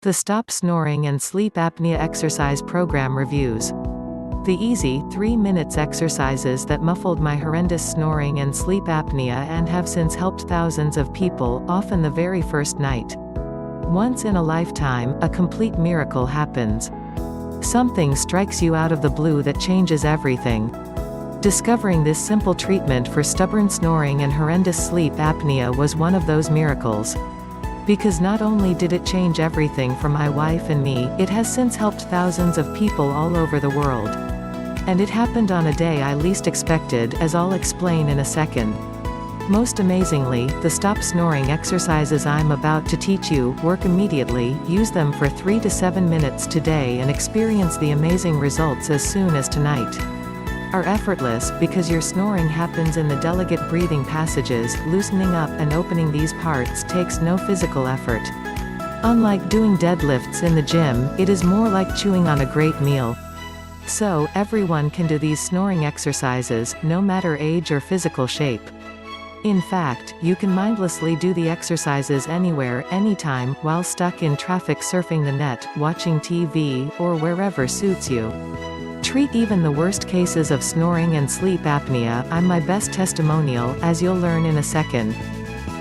The Stop Snoring and Sleep Apnea Exercise Program Reviews. The easy, 3 minutes exercises that muffled my horrendous snoring and sleep apnea and have since helped thousands of people, often the very first night. Once in a lifetime, a complete miracle happens. Something strikes you out of the blue that changes everything. Discovering this simple treatment for stubborn snoring and horrendous sleep apnea was one of those miracles. Because not only did it change everything for my wife and me, it has since helped thousands of people all over the world. And it happened on a day I least expected, as I'll explain in a second. Most amazingly, the stop snoring exercises I'm about to teach you work immediately. Use them for 3 to 7 minutes today and experience the amazing results as soon as tonight. Are effortless, because your snoring happens in the delicate breathing passages. Loosening up and opening these parts takes no physical effort. Unlike doing deadlifts in the gym, it is more like chewing on a great meal. So, everyone can do these snoring exercises, no matter age or physical shape. In fact, you can mindlessly do the exercises anywhere, anytime, while stuck in traffic, surfing the net, watching TV, or wherever suits you. Treat even the worst cases of snoring and sleep apnea. I'm my best testimonial, as you'll learn in a second.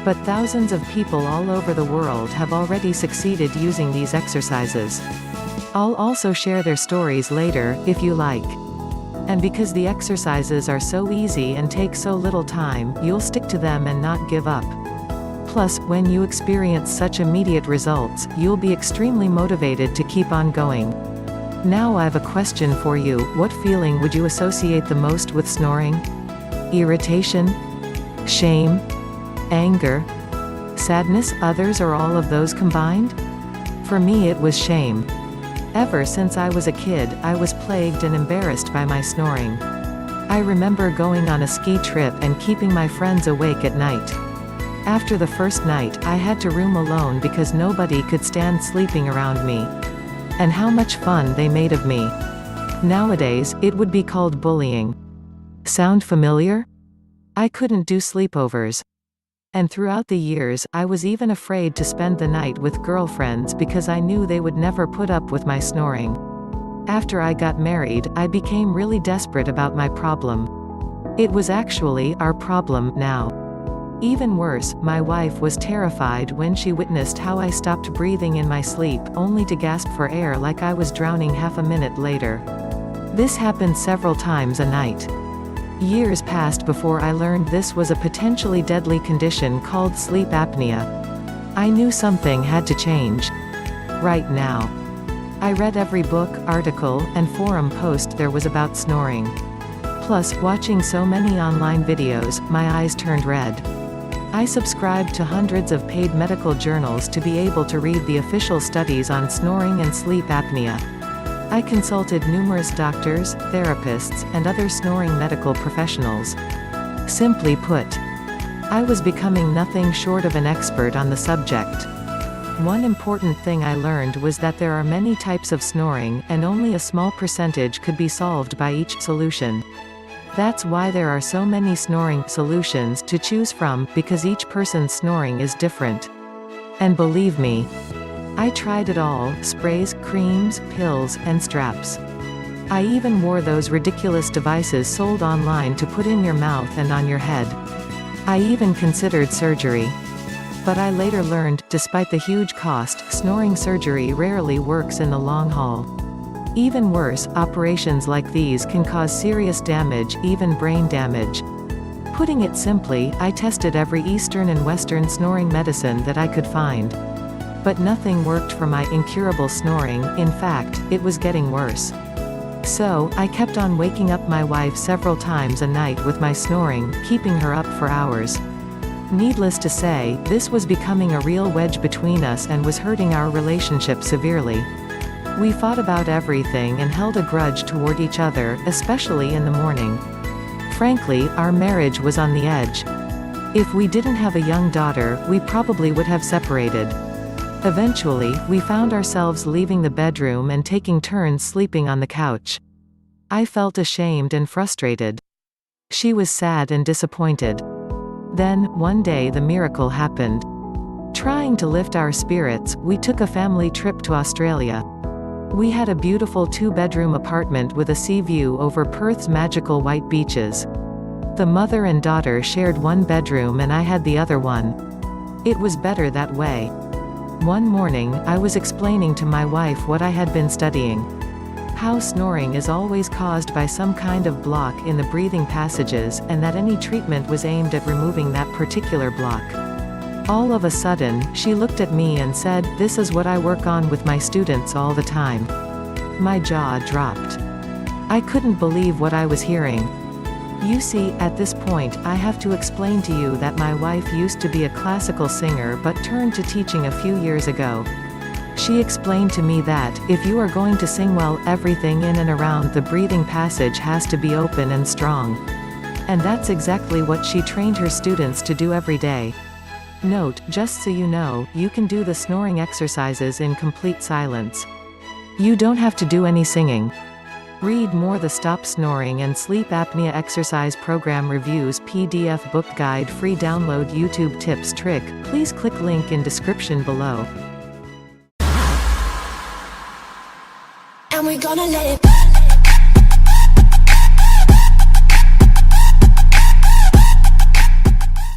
But thousands of people all over the world have already succeeded using these exercises. I'll also share their stories later, if you like. And because the exercises are so easy and take so little time, you'll stick to them and not give up. Plus, when you experience such immediate results, you'll be extremely motivated to keep on going. Now I've a question for you. What feeling would you associate the most with snoring? Irritation? Shame? Anger? Sadness? Others, or all of those combined? For me it was shame. Ever since I was a kid, I was plagued and embarrassed by my snoring. I remember going on a ski trip and keeping my friends awake at night. After the first night, I had to room alone because nobody could stand sleeping around me. And how much fun they made of me. Nowadays, it would be called bullying. Sound familiar? I couldn't do sleepovers. And throughout the years, I was even afraid to spend the night with girlfriends because I knew they would never put up with my snoring. After I got married, I became really desperate about my problem. It was actually our problem now. Even worse, my wife was terrified when she witnessed how I stopped breathing in my sleep, only to gasp for air like I was drowning half a minute later. This happened several times a night. Years passed before I learned this was a potentially deadly condition called sleep apnea. I knew something had to change. Right now. I read every book, article, and forum post there was about snoring. Plus, watching so many online videos, my eyes turned red. I subscribed to hundreds of paid medical journals to be able to read the official studies on snoring and sleep apnea. I consulted numerous doctors, therapists, and other snoring medical professionals. Simply put, I was becoming nothing short of an expert on the subject. One important thing I learned was that there are many types of snoring, and only a small percentage could be solved by each solution. That's why there are so many snoring solutions to choose from, because each person's snoring is different. And believe me, I tried it all: sprays, creams, pills, and straps. I even wore those ridiculous devices sold online to put in your mouth and on your head. I even considered surgery. But I later learned, despite the huge cost, snoring surgery rarely works in the long haul. Even worse, operations like these can cause serious damage, even brain damage. Putting it simply, I tested every Eastern and Western snoring medicine that I could find. But nothing worked for my incurable snoring. In fact, it was getting worse. So, I kept on waking up my wife several times a night with my snoring, keeping her up for hours. Needless to say, this was becoming a real wedge between us and was hurting our relationship severely. We fought about everything and held a grudge toward each other, especially in the morning. Frankly, our marriage was on the edge. If we didn't have a young daughter, we probably would have separated. Eventually, we found ourselves leaving the bedroom and taking turns sleeping on the couch. I felt ashamed and frustrated. She was sad and disappointed. Then, one day the miracle happened. Trying to lift our spirits, we took a family trip to Australia. We had a beautiful 2-bedroom apartment with a sea view over Perth's magical white beaches. The mother and daughter shared one bedroom and I had the other one. It was better that way. One morning, I was explaining to my wife what I had been studying. How snoring is always caused by some kind of block in the breathing passages, and that any treatment was aimed at removing that particular block. All of a sudden, she looked at me and said, "This is what I work on with my students all the time." My jaw dropped. I couldn't believe what I was hearing. You see, at this point, I have to explain to you that my wife used to be a classical singer but turned to teaching a few years ago. She explained to me that, if you are going to sing well, everything in and around the breathing passage has to be open and strong. And that's exactly what she trained her students to do every day. Note, just so you know, you can do the snoring exercises in complete silence. You don't have to do any singing. Read more the Stop Snoring and Sleep Apnea Exercise Program Reviews PDF book guide free download YouTube tips trick, please click link in description below. And we're gonna let it